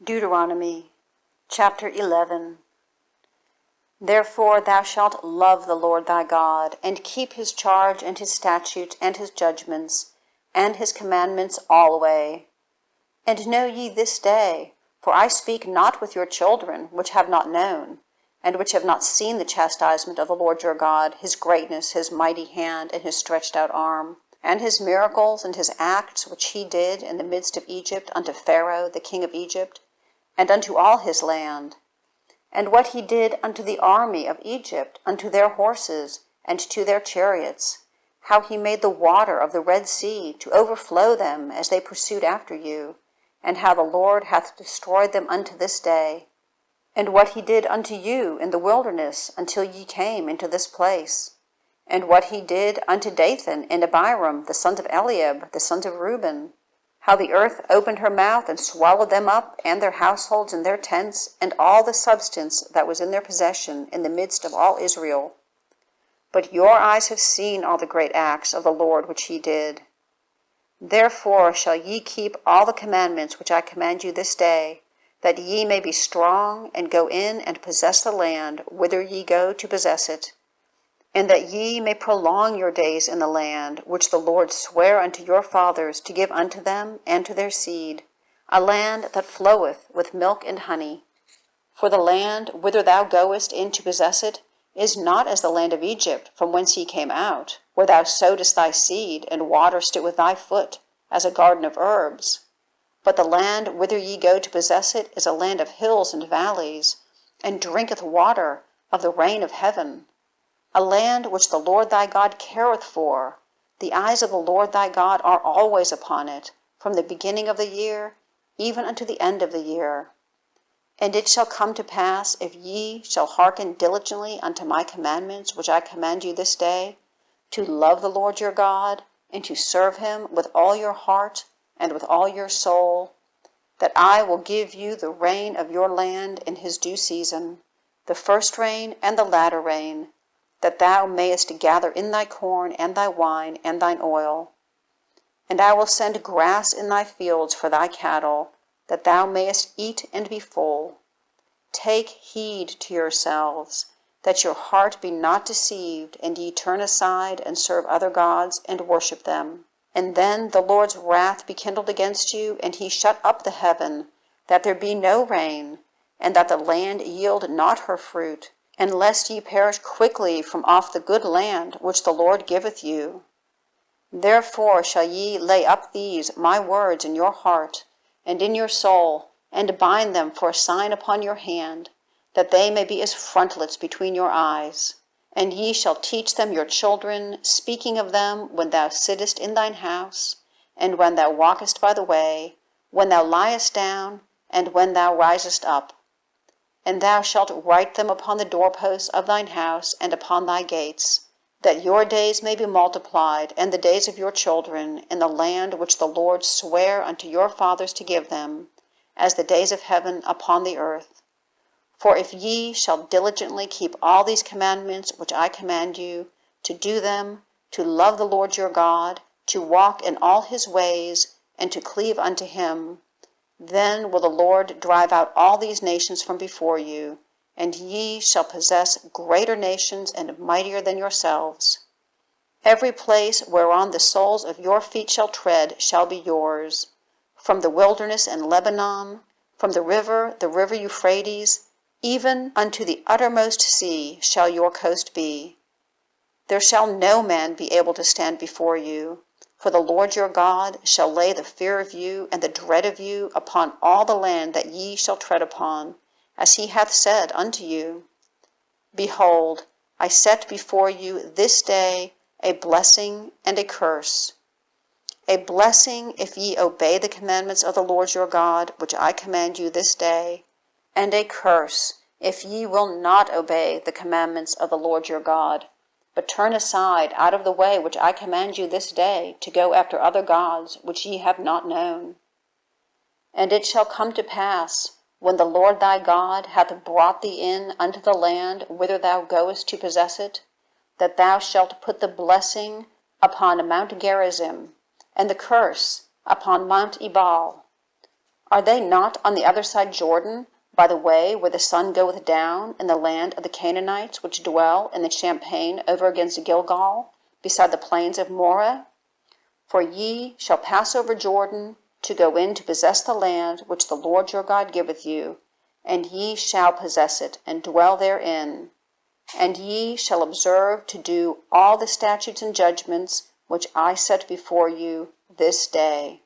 Deuteronomy chapter 11. Therefore thou shalt love the Lord thy God, and keep his charge and his statutes and his judgments and his commandments alway. And know ye this day, for I speak not with your children, which have not known, and which have not seen the chastisement of the Lord your God, his greatness, his mighty hand, and his stretched out arm, and his miracles and his acts which he did in the midst of Egypt unto Pharaoh the king of Egypt, and unto all his land, and what he did unto the army of Egypt, unto their horses, and to their chariots, how he made the water of the Red Sea to overflow them as they pursued after you, and how the Lord hath destroyed them unto this day, and what he did unto you in the wilderness until ye came into this place, and what he did unto Dathan and Abiram, the sons of Eliab, the sons of Reuben, how the earth opened her mouth and swallowed them up, and their households and their tents, and all the substance that was in their possession in the midst of all Israel. But your eyes have seen all the great acts of the Lord which he did. Therefore shall ye keep all the commandments which I command you this day, that ye may be strong, and go in and possess the land whither ye go to possess it, and that ye may prolong your days in the land which the Lord sware unto your fathers to give unto them and to their seed, a land that floweth with milk and honey. For the land whither thou goest in to possess it is not as the land of Egypt, from whence ye came out, where thou sowedst thy seed, and waterest it with thy foot, as a garden of herbs. But the land whither ye go to possess it is a land of hills and valleys, and drinketh water of the rain of heaven, a land which the Lord thy God careth for. The eyes of the Lord thy God are always upon it, from the beginning of the year even unto the end of the year. And it shall come to pass, if ye shall hearken diligently unto my commandments which I command you this day, to love the Lord your God, and to serve him with all your heart and with all your soul, that I will give you the rain of your land in his due season, the first rain and the latter rain, that thou mayest gather in thy corn and thy wine and thine oil. And I will send grass in thy fields for thy cattle, that thou mayest eat and be full. Take heed to yourselves, that your heart be not deceived, and ye turn aside and serve other gods and worship them. And then the Lord's wrath be kindled against you, and he shut up the heaven, that there be no rain, and that the land yield not her fruit, and lest ye perish quickly from off the good land which the Lord giveth you. Therefore shall ye lay up these my words in your heart and in your soul, and bind them for a sign upon your hand, that they may be as frontlets between your eyes. And ye shall teach them your children, speaking of them when thou sittest in thine house, and when thou walkest by the way, when thou liest down, and when thou risest up. And thou shalt write them upon the doorposts of thine house and upon thy gates, that your days may be multiplied, and the days of your children, in the land which the Lord sware unto your fathers to give them, as the days of heaven upon the earth. For if ye shall diligently keep all these commandments which I command you, to do them, to love the Lord your God, to walk in all his ways, and to cleave unto him, then will the Lord drive out all these nations from before you, and ye shall possess greater nations and mightier than yourselves. Every place whereon the soles of your feet shall tread shall be yours, from the wilderness and Lebanon, from the river Euphrates, even unto the uttermost sea shall your coast be. There shall no man be able to stand before you, for the Lord your God shall lay the fear of you and the dread of you upon all the land that ye shall tread upon, as he hath said unto you. Behold, I set before you this day a blessing and a curse. A blessing if ye obey the commandments of the Lord your God, which I command you this day, and a curse if ye will not obey the commandments of the Lord your God, but turn aside out of the way which I command you this day, to go after other gods which ye have not known. And it shall come to pass, when the Lord thy God hath brought thee in unto the land whither thou goest to possess it, that thou shalt put the blessing upon Mount Gerizim, and the curse upon Mount Ebal. Are they not on the other side Jordan, by the way where the sun goeth down, in the land of the Canaanites, which dwell in the champaign over against Gilgal, beside the plains of Moreh? For ye shall pass over Jordan, to go in to possess the land which the Lord your God giveth you, and ye shall possess it, and dwell therein. And ye shall observe to do all the statutes and judgments which I set before you this day.